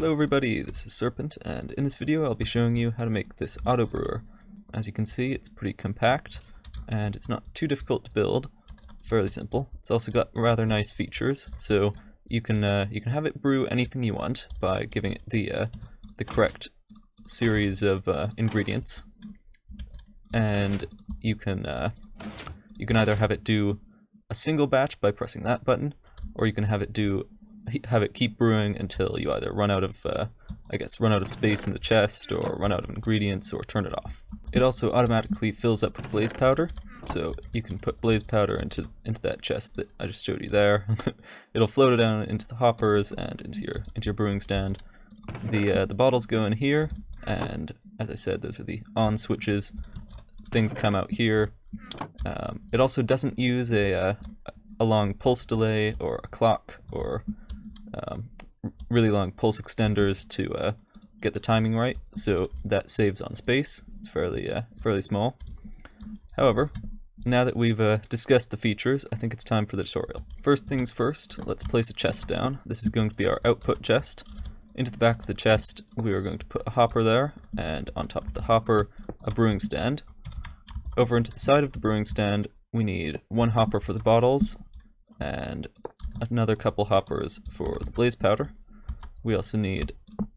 Hello everybody, this is Serpent, and in this video I'll be showing you how to make this Autobrewer. As you can see, it's pretty compact, and it's not too difficult to build, fairly simple. It's also got rather nice features, so you can have it brew anything you want by giving it the correct series of ingredients, and you can either have it do a single batch by pressing that button, or you can have it keep brewing until you either run out of space in the chest, or run out of ingredients, or turn it off. It also automatically fills up with blaze powder, so you can put blaze powder into that chest that I just showed you there. It'll float it down into the hoppers and into your brewing stand. The bottles go in here, and as I said, those are the on switches. Things come out here. It also doesn't use a long pulse delay or a clock or really long pulse extenders to get the timing right, so that saves on space. It's fairly small. However, now that we've discussed the features, I think it's time for the tutorial. First things first, let's place a chest down. This is going to be our output chest. Into the back of the chest, we are going to put a hopper there, and on top of the hopper, a brewing stand. Over into the side of the brewing stand, we need one hopper for the bottles, and another couple hoppers for the blaze powder. We also need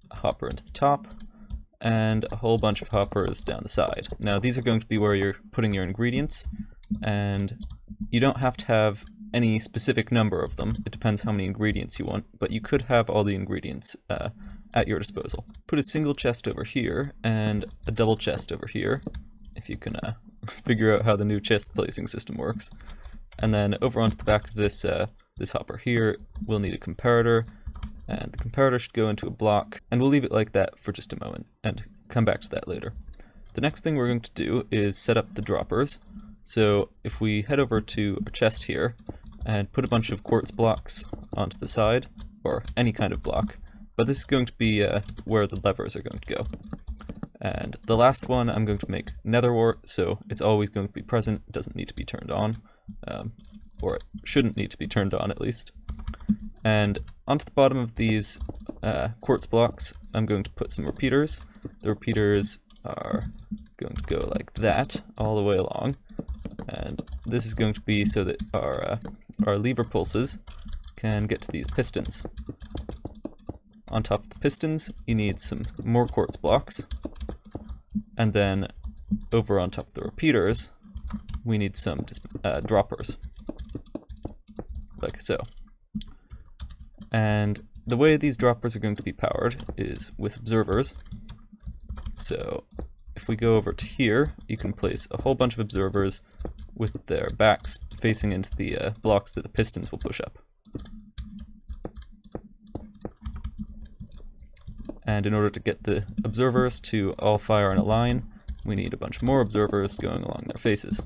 a hopper into the top, and a whole bunch of hoppers down the side. Now these are going to be where you're putting your ingredients, and you don't have to have any specific number of them. It depends how many ingredients you want, but you could have all the ingredients at your disposal. Put a single chest over here, and a double chest over here, if you can figure out how the new chest placing system works. And then over onto the back of this hopper here, we'll need a comparator, and the comparator should go into a block, and we'll leave it like that for just a moment, and come back to that later. The next thing we're going to do is set up the droppers. So if we head over to our chest here, and put a bunch of quartz blocks onto the side, or any kind of block, but this is going to be where the levers are going to go. And the last one I'm going to make nether wart, so it's always going to be present, it doesn't need to be turned on. Or it shouldn't need to be turned on at least. And onto the bottom of these quartz blocks, I'm going to put some repeaters. The repeaters are going to go like that all the way along, and this is going to be so that our lever pulses can get to these pistons. On top of the pistons, you need some more quartz blocks, and then over on top of the repeaters, we need some droppers, like so. And the way these droppers are going to be powered is with observers. So if we go over to here, you can place a whole bunch of observers with their backs facing into the blocks that the pistons will push up. And in order to get the observers to all fire in a line, we need a bunch more observers going along their faces.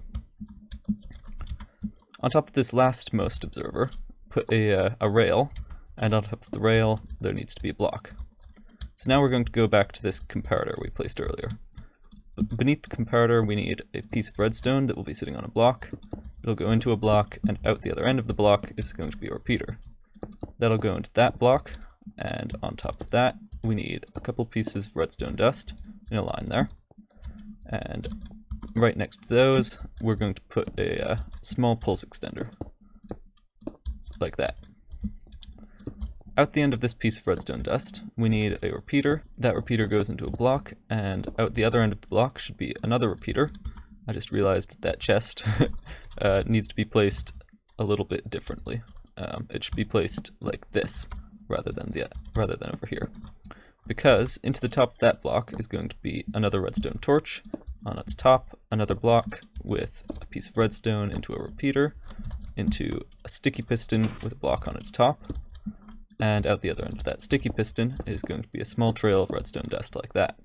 On top of this lastmost observer, put a rail, and on top of the rail, there needs to be a block. So now we're going to go back to this comparator we placed earlier. Beneath the comparator, we need a piece of redstone that will be sitting on a block. It'll go into a block, and out the other end of the block is going to be a repeater. That'll go into that block, and on top of that, we need a couple pieces of redstone dust in a line there. And right next to those, we're going to put a small pulse extender, like that. Out the end of this piece of redstone dust, we need a repeater. That repeater goes into a block, and out the other end of the block should be another repeater. I just realized that chest needs to be placed a little bit differently. It should be placed like this, rather than over here. Because into the top of that block is going to be another redstone torch. On its top, another block with a piece of redstone into a repeater, into a sticky piston with a block on its top, and out the other end of that sticky piston is going to be a small trail of redstone dust like that.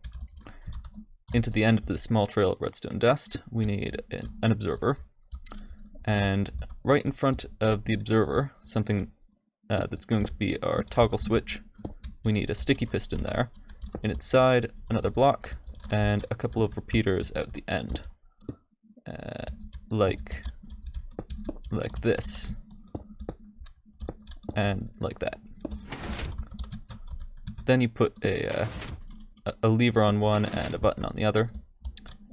Into the end of this small trail of redstone dust, we need an observer, and right in front of the observer, something that's going to be our toggle switch, we need a sticky piston there. In its side, another block, and a couple of repeaters out the end, like this, and like that. Then you put a lever on one and a button on the other,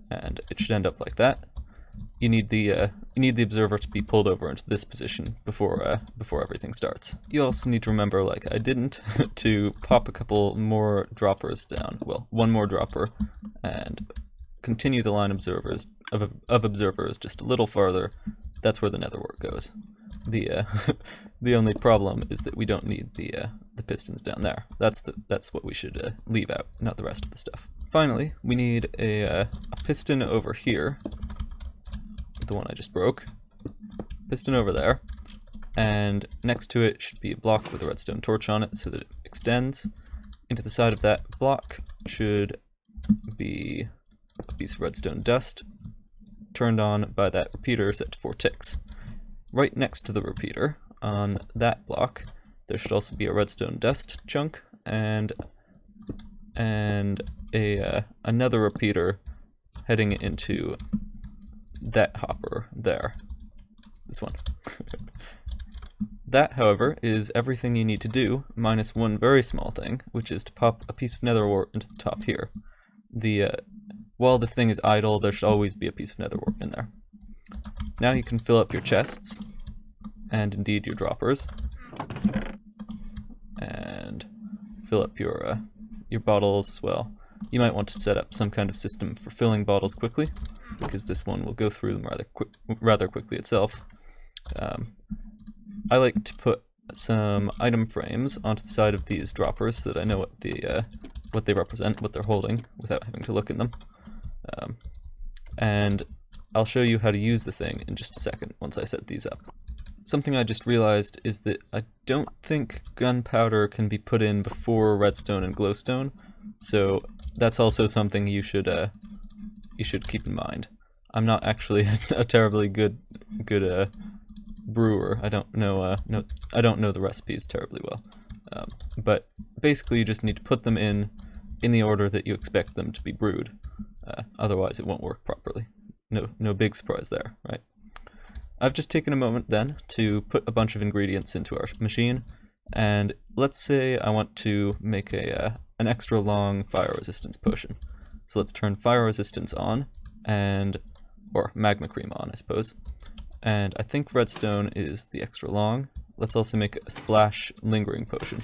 and it should end up like that. You need the observer to be pulled over into this position before everything starts. You also need to remember, like I didn't, to pop a couple more droppers down. Well, one more dropper, and continue the line of observers just a little farther. That's where the netherwort goes. The only problem is that we don't need the pistons down there. That's what we should leave out, not the rest of the stuff. Finally, we need a piston over here. The one I just broke. Piston over there, and next to it should be a block with a redstone torch on it so that it extends. Into the side of that block should be a piece of redstone dust turned on by that repeater set to 4 ticks. Right next to the repeater on that block there should also be a redstone dust chunk and another repeater heading into that hopper there. This one. That, however, is everything you need to do, minus one very small thing, which is to pop a piece of netherwort into the top here. While the thing is idle, there should always be a piece of netherwort in there. Now you can fill up your chests, and indeed your droppers, and fill up your bottles as well. You might want to set up some kind of system for filling bottles quickly, because this one will go through them rather quickly itself. I like to put some item frames onto the side of these droppers so that I know what they represent, what they're holding, without having to look in them. And I'll show you how to use the thing in just a second once I set these up. Something I just realized is that I don't think gunpowder can be put in before redstone and glowstone, so that's also something you should keep in mind. I'm not actually a terribly good brewer. I don't know the recipes terribly well, but basically you just need to put them in the order that you expect them to be brewed. Otherwise, it won't work properly. No big surprise there, right? I've just taken a moment then to put a bunch of ingredients into our machine, and let's say I want to make an extra long fire resistance potion. So let's turn fire resistance on, or magma cream on, I suppose. And I think redstone is the extra long. Let's also make a splash lingering potion.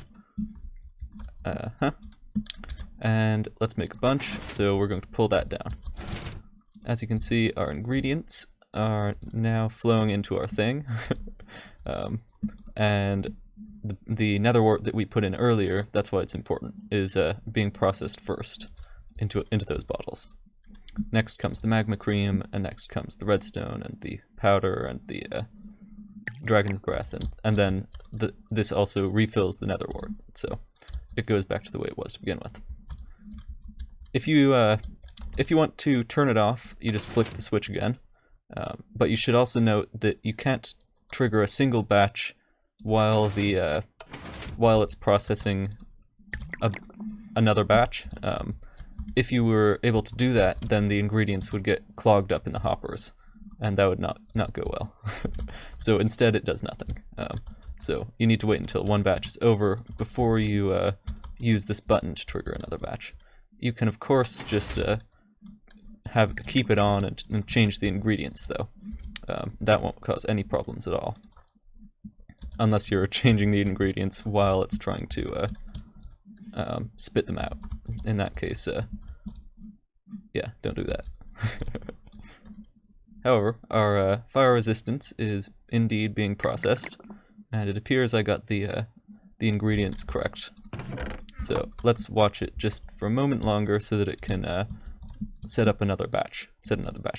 And let's make a bunch, so we're going to pull that down. As you can see, our ingredients are now flowing into our thing. And the netherwort that we put in earlier, that's why it's important, is being processed first into those bottles. Next comes the magma cream, and next comes the redstone and the powder and the dragon's breath, and then this also refills the netherwort, so it goes back to the way it was to begin with. If you want to turn it off, you just flick the switch again, but you should also note that you can't trigger a single batch while it's processing another batch. If you were able to do that, then the ingredients would get clogged up in the hoppers, and that would not go well. So instead it does nothing. So you need to wait until one batch is over before you use this button to trigger another batch. You can of course just keep it on and change the ingredients though. That won't cause any problems at all. Unless you're changing the ingredients while it's trying to spit them out. In that case, yeah, don't do that. However, our fire resistance is indeed being processed, and it appears I got the ingredients correct. So let's watch it just for a moment longer so that it can set another batch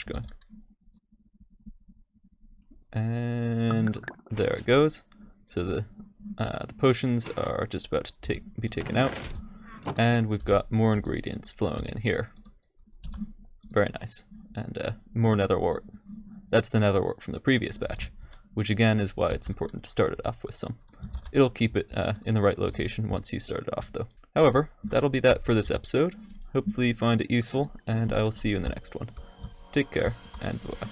going. And there it goes. So the potions are just about to be taken out, and we've got more ingredients flowing in here. Very nice. And more netherwort. That's the netherwort from the previous batch, which again is why it's important to start it off with some. It'll keep it in the right location once you start it off though. However, that'll be that for this episode. Hopefully you find it useful, and I will see you in the next one. Take care, and bye.